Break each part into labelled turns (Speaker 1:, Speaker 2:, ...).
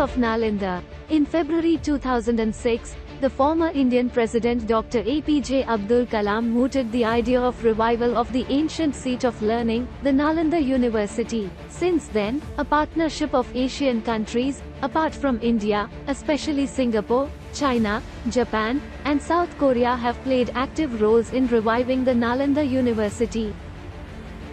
Speaker 1: of Nalanda. In February 2006, the former Indian President Dr. APJ Abdul Kalam mooted the idea of revival of the ancient seat of learning, the Nalanda University. Since then, a partnership of Asian countries, apart from India, especially Singapore, China, Japan, and South Korea have played active roles in reviving the Nalanda University.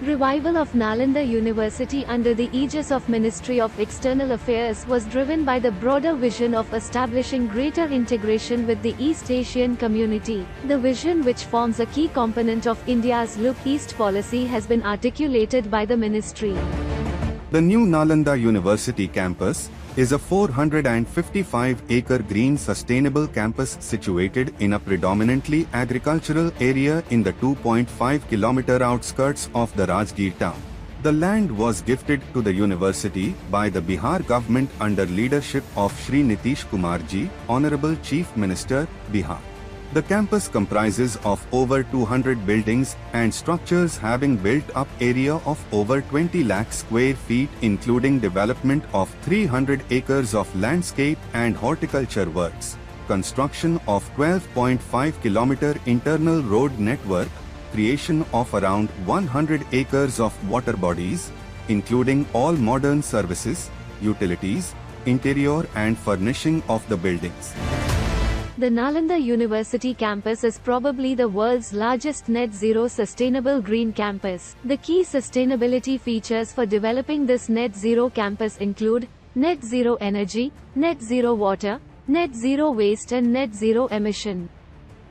Speaker 1: Revival of Nalanda University under the aegis of Ministry of External Affairs was driven by the broader vision of establishing greater integration with the East Asian community. The vision, which forms a key component of India's Look East policy, has been articulated by the ministry.
Speaker 2: The new Nalanda University campus is a 455-acre green sustainable campus situated in a predominantly agricultural area in the 2.5-kilometer outskirts of the Rajgir town. The land was gifted to the university by the Bihar government under leadership of Shri Nitish Kumar Ji, Honorable Chief Minister, Bihar. The campus comprises of over 200 buildings and structures having built-up area of over 20 lakh square feet, including development of 300 acres of landscape and horticulture works, construction of 12.5-kilometer internal road network, creation of around 100 acres of water bodies, including all modern services, utilities, interior and furnishing of the buildings.
Speaker 1: The Nalanda University campus is probably the world's largest net zero sustainable green campus. The key sustainability features for developing this net zero campus include net zero energy, net zero water, net zero waste and net zero emission.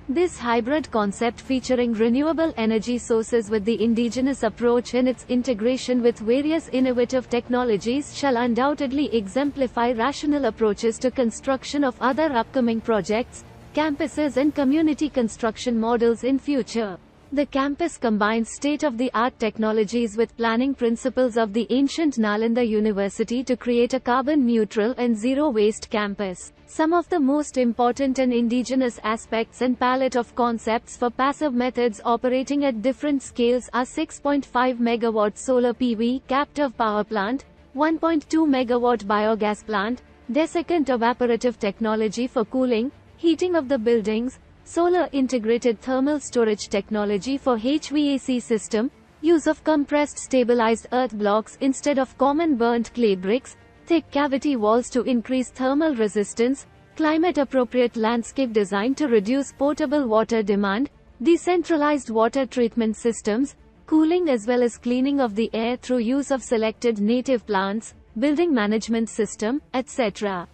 Speaker 1: This hybrid concept, featuring renewable energy sources with the indigenous approach in its integration with various innovative technologies, shall undoubtedly exemplify rational approaches to construction of other upcoming projects, campuses and community construction models in future. The campus combines state-of-the-art technologies with planning principles of the ancient Nalanda University to create a carbon-neutral and zero-waste campus. Some of the most important and indigenous aspects and palette of concepts for passive methods operating at different scales are 6.5 MW solar PV captive power plant, 1.2 MW biogas plant, desiccant evaporative technology for cooling, heating of the buildings, solar integrated thermal storage technology for HVAC system, use of compressed stabilized earth blocks instead of common burnt clay bricks, thick cavity walls to increase thermal resistance, climate-appropriate landscape design to reduce potable water demand, decentralized water treatment systems, cooling as well as cleaning of the air through use of selected native plants, building management system, etc.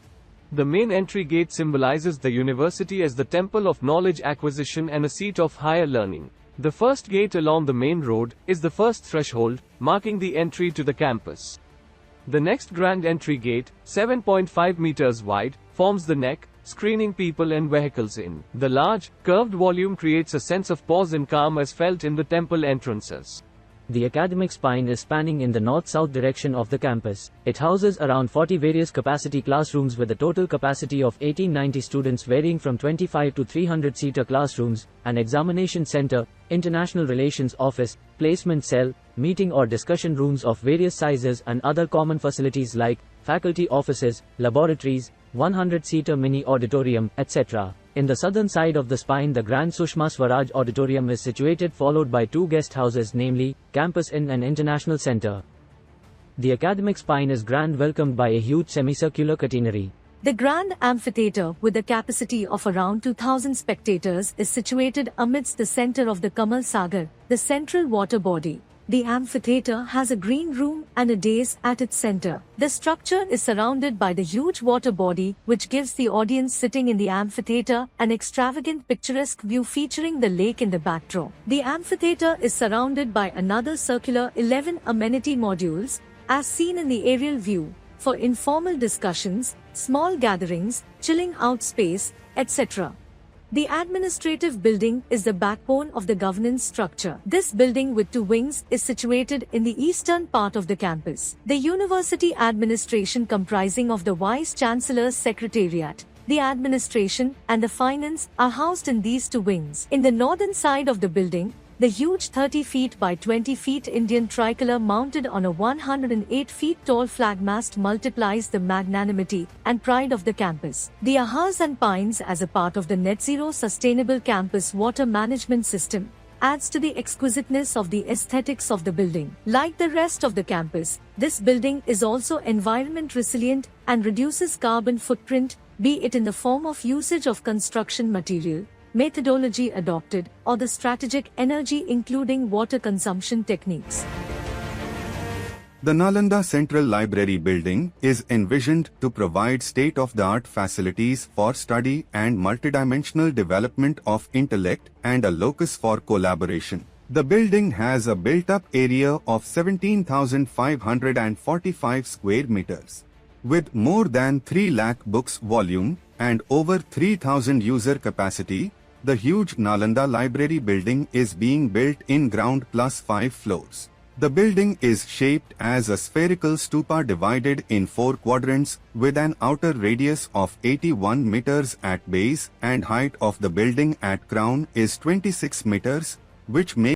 Speaker 3: The main entry gate symbolizes the university as the temple of knowledge acquisition and a seat of higher learning. The first gate along the main road is the first threshold, marking the entry to the campus. The next grand entry gate, 7.5 meters wide, forms the neck, screening people and vehicles in. The large, curved volume creates a sense of pause and calm as felt in the temple entrances.
Speaker 4: The academic spine is spanning in the north-south direction of the campus. It houses around 40 various capacity classrooms with a total capacity of 1890 students, varying from 25 to 300-seater classrooms, an examination center, international relations office, placement cell, meeting or discussion rooms of various sizes and other common facilities like faculty offices, laboratories, 100-seater mini auditorium, etc. In the southern side of the spine, the Grand Sushma Swaraj Auditorium is situated, followed by two guest houses, namely, Campus Inn and International Center. The academic spine is grand, welcomed by a huge semicircular catenary.
Speaker 5: The Grand Amphitheatre, with a capacity of around 2,000 spectators, is situated amidst the center of the Kamal Sagar, the central water body. The amphitheatre has a green room and a dais at its center. The structure is surrounded by the huge water body, which gives the audience sitting in the amphitheatre an extravagant picturesque view featuring the lake in the backdrop. The amphitheatre is surrounded by another circular 11 amenity modules, as seen in the aerial view, for informal discussions, small gatherings, chilling out space, etc. The administrative building is the backbone of the governance structure. This building with two wings is situated in the eastern part of the campus. The university administration, comprising of the Vice-Chancellor's Secretariat, the administration, and the finance, are housed in these two wings. In the northern side of the building, The huge 30 feet by 20 feet Indian tricolor mounted on a 108 feet tall flag mast multiplies the magnanimity and pride of the campus. The ahas and pines as a part of the Net Zero Sustainable Campus water management system adds to the exquisiteness of the aesthetics of the building. Like the rest of the campus, this building is also environment resilient and reduces carbon footprint, be it in the form of usage of construction material, methodology adopted, or the strategic energy including water consumption techniques.
Speaker 2: The Nalanda Central Library building is envisioned to provide state-of-the-art facilities for study and multidimensional development of intellect and a locus for collaboration. The building has a built-up area of 17,545 square meters. With more than 3 lakh books volume and over 3,000 user capacity, the huge Nalanda Library building is being built in ground plus 5 floors. The building is shaped as a spherical stupa divided in 4 quadrants with an outer radius of 81 meters at base and height of the building at crown is 26 meters, which makes